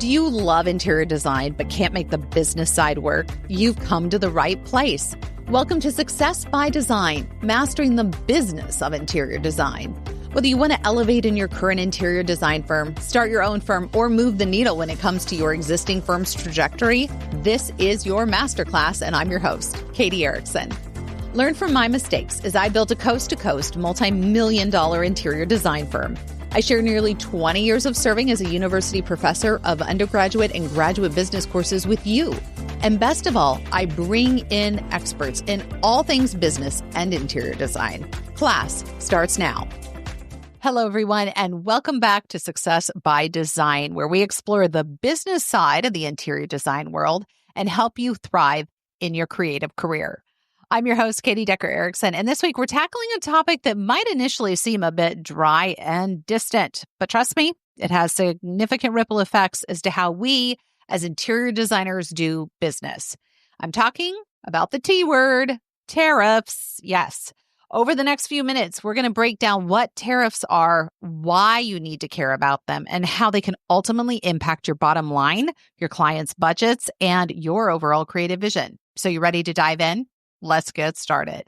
Do you love interior design but can't make the business side work? You've come to the right place. Welcome to Success by Design, mastering the business of interior design. Whether you want to elevate in your current interior design firm, start your own firm, or move the needle when it comes to your existing firm's trajectory, this is your masterclass, and I'm your host, Katie Erickson. Learn from my mistakes as I built a coast-to-coast, multi-million-dollar interior design firm. I share nearly 20 years of serving as a university professor of undergraduate and graduate business courses with you. And best of all, I bring in experts in all things business and interior design. Class starts now. Hello, everyone, and welcome back to Success by Design, where we explore the business side of the interior design world and help you thrive in your creative career. I'm your host, Katie Decker-Erickson, and this week we're tackling a topic that might initially seem a bit dry and distant, but trust me, it has significant ripple effects as to how we as interior designers do business. I'm talking about the T word, tariffs. Yes. Over the next few minutes, we're going to break down what tariffs are, why you need to care about them, and how they can ultimately impact your bottom line, your clients' budgets, and your overall creative vision. So you ready to dive in? Let's get started.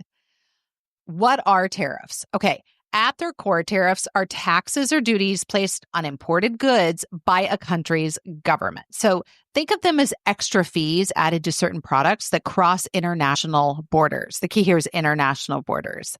What are tariffs? Okay, at their core, tariffs are taxes or duties placed on imported goods by a country's government. So think of them as extra fees added to certain products that cross international borders. The key here is international borders.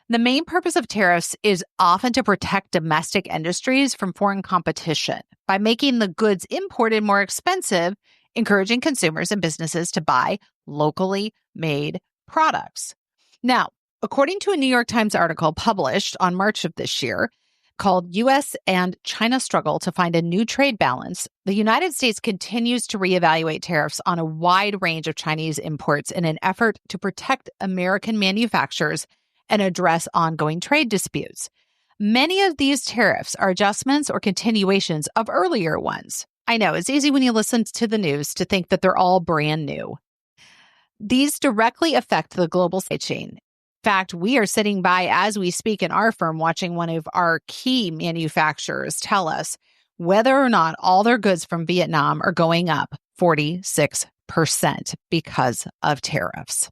The main purpose of tariffs is often to protect domestic industries from foreign competition by making the goods imported more expensive, encouraging consumers and businesses to buy locally made products. Now, according to a New York Times article published on March of this year called U.S. and China Struggle to Find a New Trade Balance, the United States continues to reevaluate tariffs on a wide range of Chinese imports in an effort to protect American manufacturers and address ongoing trade disputes. Many of these tariffs are adjustments or continuations of earlier ones. I know, it's easy when you listen to the news to think that they're all brand new. These directly affect the global supply chain. In fact, we are sitting by as we speak in our firm watching one of our key manufacturers tell us whether or not all their goods from Vietnam are going up 46% because of tariffs.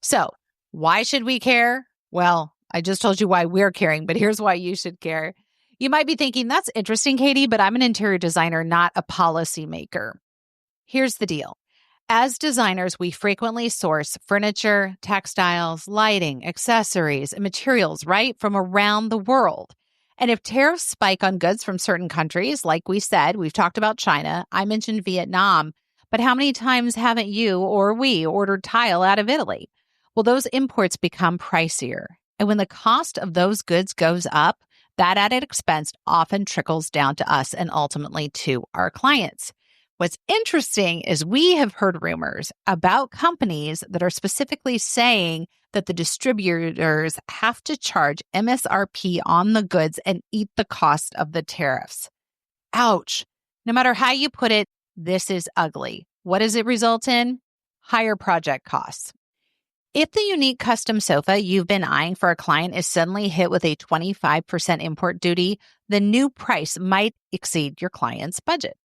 So, why should we care? Well, I just told you why we're caring, but here's why you should care. You might be thinking, that's interesting, Katie, but I'm an interior designer, not a policymaker. Here's the deal. As designers, we frequently source furniture, textiles, lighting, accessories, and materials, right, from around the world. And if tariffs spike on goods from certain countries, like we said, we've talked about China, I mentioned Vietnam, but how many times haven't you or we ordered tile out of Italy? Well, those imports become pricier. And when the cost of those goods goes up, that added expense often trickles down to us and ultimately to our clients. What's interesting is we have heard rumors about companies that are specifically saying that the distributors have to charge MSRP on the goods and eat the cost of the tariffs. Ouch. No matter how you put it, this is ugly. What does it result in? Higher project costs. If the unique custom sofa you've been eyeing for a client is suddenly hit with a 25% import duty, the new price might exceed your client's budget.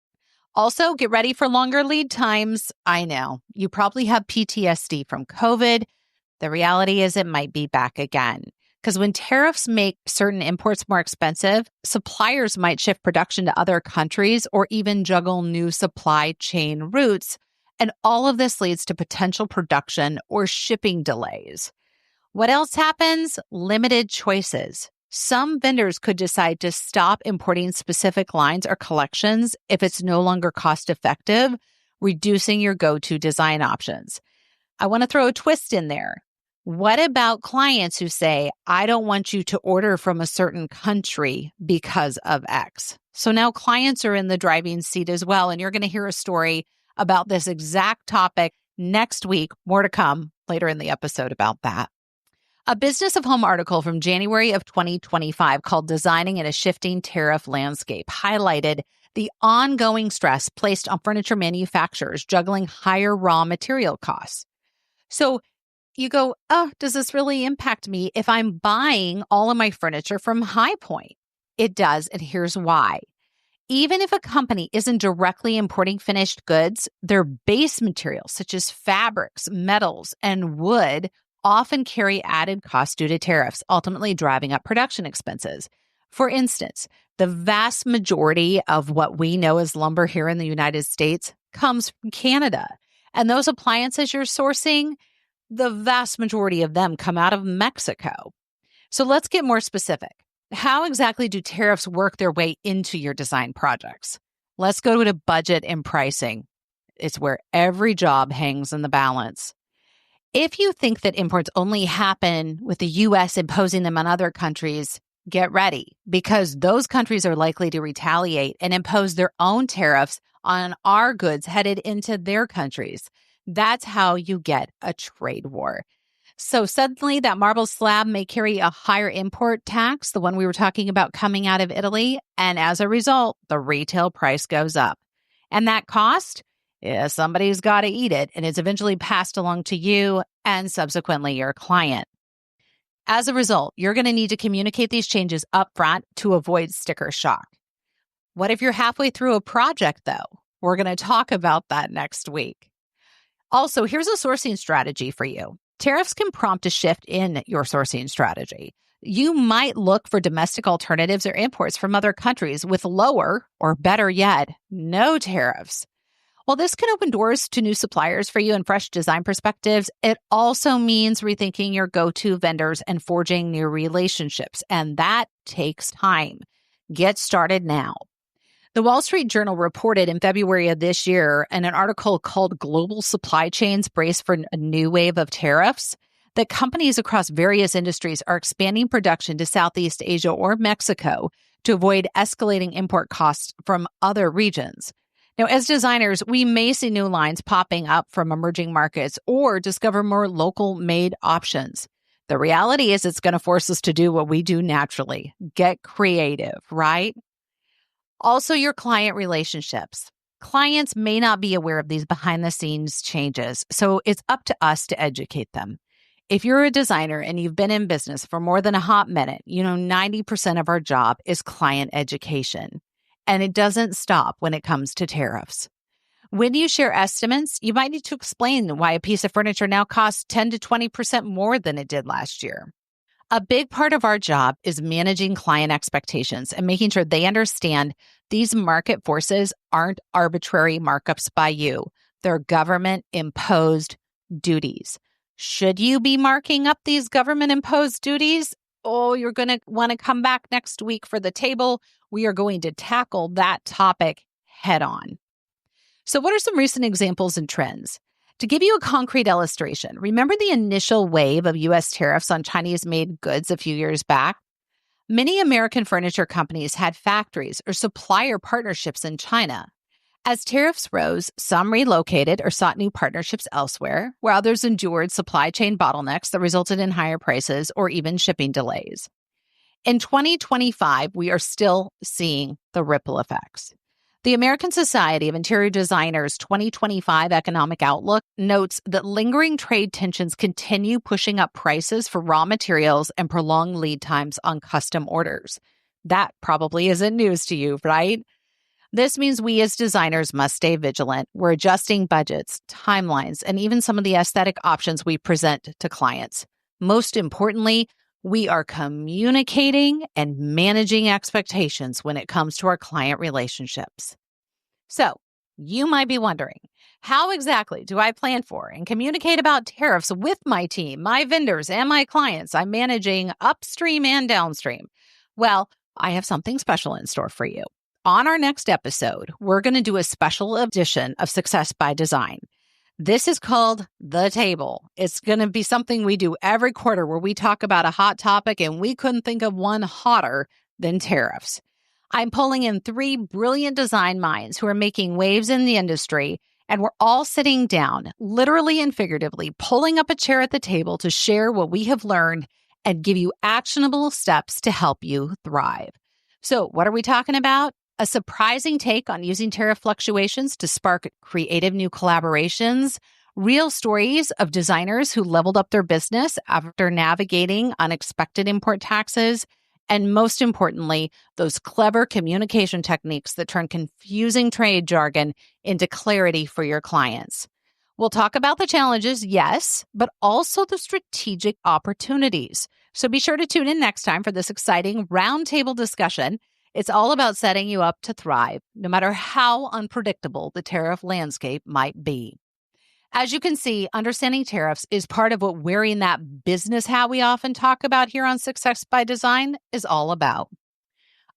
Also, get ready for longer lead times. I know, you probably have PTSD from COVID. The reality is it might be back again. Because when tariffs make certain imports more expensive, suppliers might shift production to other countries or even juggle new supply chain routes. And all of this leads to potential production or shipping delays. What else happens? Limited choices. Some vendors could decide to stop importing specific lines or collections if it's no longer cost effective, reducing your go-to design options. I want to throw a twist in there. What about clients who say, I don't want you to order from a certain country because of X? So now clients are in the driving seat as well, and you're going to hear a story about this exact topic next week. More to come later in the episode about that. A Business of Home article from January of 2025 called Designing in a Shifting Tariff Landscape highlighted the ongoing stress placed on furniture manufacturers juggling higher raw material costs. So you go, oh, does this really impact me if I'm buying all of my furniture from High Point? It does, and here's why. Even if a company isn't directly importing finished goods, their base materials, such as fabrics, metals, and wood, often carry added costs due to tariffs, ultimately driving up production expenses. For instance, the vast majority of what we know as lumber here in the United States comes from Canada. And those appliances you're sourcing, the vast majority of them come out of Mexico. So let's get more specific. How exactly do tariffs work their way into your design projects? Let's go to budget and pricing. It's where every job hangs in the balance. If you think that imports only happen with the U.S. imposing them on other countries, get ready, because those countries are likely to retaliate and impose their own tariffs on our goods headed into their countries. That's how you get a trade war. So suddenly that marble slab may carry a higher import tax, the one we were talking about coming out of Italy, and as a result, the retail price goes up. And that cost? Yeah, somebody's got to eat it, and it's eventually passed along to you and subsequently your client. As a result, you're going to need to communicate these changes up front to avoid sticker shock. What if you're halfway through a project, though? We're going to talk about that next week. Also, here's a sourcing strategy for you. Tariffs can prompt a shift in your sourcing strategy. You might look for domestic alternatives or imports from other countries with lower, or better yet, no tariffs. While this can open doors to new suppliers for you and fresh design perspectives, it also means rethinking your go-to vendors and forging new relationships, and that takes time. Get started now. The Wall Street Journal reported in February of this year in an article called Global Supply Chains Brace for a New Wave of Tariffs that companies across various industries are expanding production to Southeast Asia or Mexico to avoid escalating import costs from other regions. Now, as designers, we may see new lines popping up from emerging markets or discover more local-made options. The reality is it's going to force us to do what we do naturally, get creative, right? Also, your client relationships. Clients may not be aware of these behind-the-scenes changes, so it's up to us to educate them. If you're a designer and you've been in business for more than a hot minute, 90% of our job is client education. And it doesn't stop when it comes to tariffs. When you share estimates, you might need to explain why a piece of furniture now costs 10 to 20% more than it did last year. A big part of our job is managing client expectations and making sure they understand these market forces aren't arbitrary markups by you. They're government-imposed duties. Should you be marking up these government-imposed duties? Oh, you're going to want to come back next week for the table. We are going to tackle that topic head on. So what are some recent examples and trends? To give you a concrete illustration, remember the initial wave of U.S. tariffs on Chinese-made goods a few years back? Many American furniture companies had factories or supplier partnerships in China. As tariffs rose, some relocated or sought new partnerships elsewhere, while others endured supply chain bottlenecks that resulted in higher prices or even shipping delays. In 2025, we are still seeing the ripple effects. The American Society of Interior Designers 2025 Economic Outlook notes that lingering trade tensions continue pushing up prices for raw materials and prolonged lead times on custom orders. That probably isn't news to you, right? This means we as designers must stay vigilant. We're adjusting budgets, timelines, and even some of the aesthetic options we present to clients. Most importantly, we are communicating and managing expectations when it comes to our client relationships. So, you might be wondering, how exactly do I plan for and communicate about tariffs with my team, my vendors, and my clients I'm managing upstream and downstream? Well, I have something special in store for you. On our next episode, we're going to do a special edition of Success by Design. This is called The Table. It's going to be something we do every quarter where we talk about a hot topic, and we couldn't think of one hotter than tariffs. I'm pulling in 3 brilliant design minds who are making waves in the industry, and we're all sitting down, literally and figuratively, pulling up a chair at the table to share what we have learned and give you actionable steps to help you thrive. So what are we talking about? A surprising take on using tariff fluctuations to spark creative new collaborations, real stories of designers who leveled up their business after navigating unexpected import taxes, and most importantly, those clever communication techniques that turn confusing trade jargon into clarity for your clients. We'll talk about the challenges, yes, but also the strategic opportunities. So be sure to tune in next time for this exciting roundtable discussion. It's all about setting you up to thrive, no matter how unpredictable the tariff landscape might be. As you can see, understanding tariffs is part of what wearing that business hat we often talk about here on Success by Design is all about.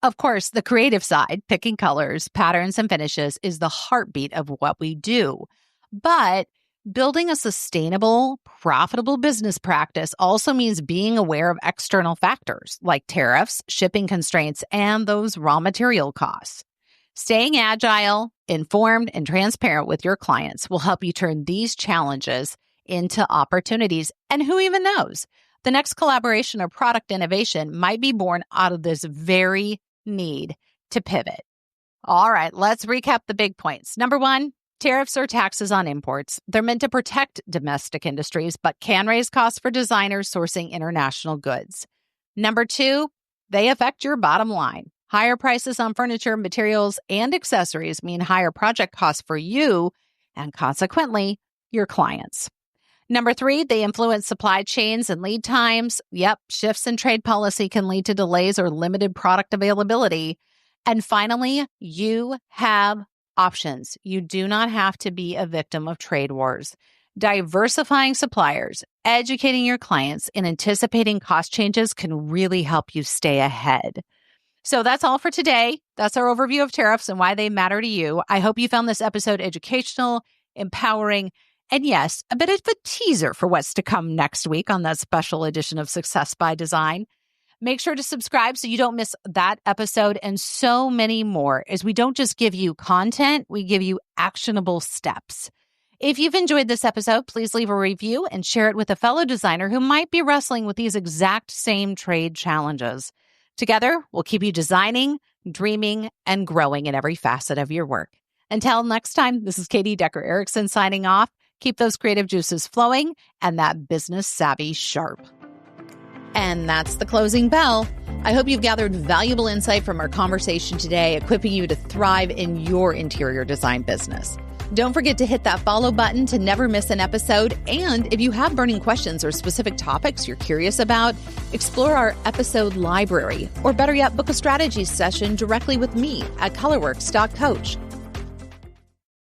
Of course, the creative side, picking colors, patterns, and finishes, is the heartbeat of what we do. But building a sustainable, profitable business practice also means being aware of external factors like tariffs, shipping constraints, and those raw material costs. Staying agile, informed, and transparent with your clients will help you turn these challenges into opportunities. And who even knows? The next collaboration or product innovation might be born out of this very need to pivot. All right, let's recap the big points. Number one, tariffs or taxes on imports. They're meant to protect domestic industries, but can raise costs for designers sourcing international goods. Number two, they affect your bottom line. Higher prices on furniture, materials, and accessories mean higher project costs for you and consequently your clients. Number three, they influence supply chains and lead times. Yep, shifts in trade policy can lead to delays or limited product availability. And finally, you have options. You do not have to be a victim of trade wars. Diversifying suppliers, educating your clients, and anticipating cost changes can really help you stay ahead. So that's all for today. That's our overview of tariffs and why they matter to you. I hope you found this episode educational, empowering, and yes, a bit of a teaser for what's to come next week on that special edition of Success by Design. Make sure to subscribe so you don't miss that episode and so many more, as we don't just give you content, we give you actionable steps. If you've enjoyed this episode, please leave a review and share it with a fellow designer who might be wrestling with these exact same trade challenges. Together, we'll keep you designing, dreaming, and growing in every facet of your work. Until next time, this is Katie Decker-Erickson signing off. Keep those creative juices flowing and that business savvy sharp. And that's the closing bell. I hope you've gathered valuable insight from our conversation today, equipping you to thrive in your interior design business. Don't forget to hit that follow button to never miss an episode. And if you have burning questions or specific topics you're curious about, explore our episode library, or better yet, book a strategy session directly with me at colorworks.coach.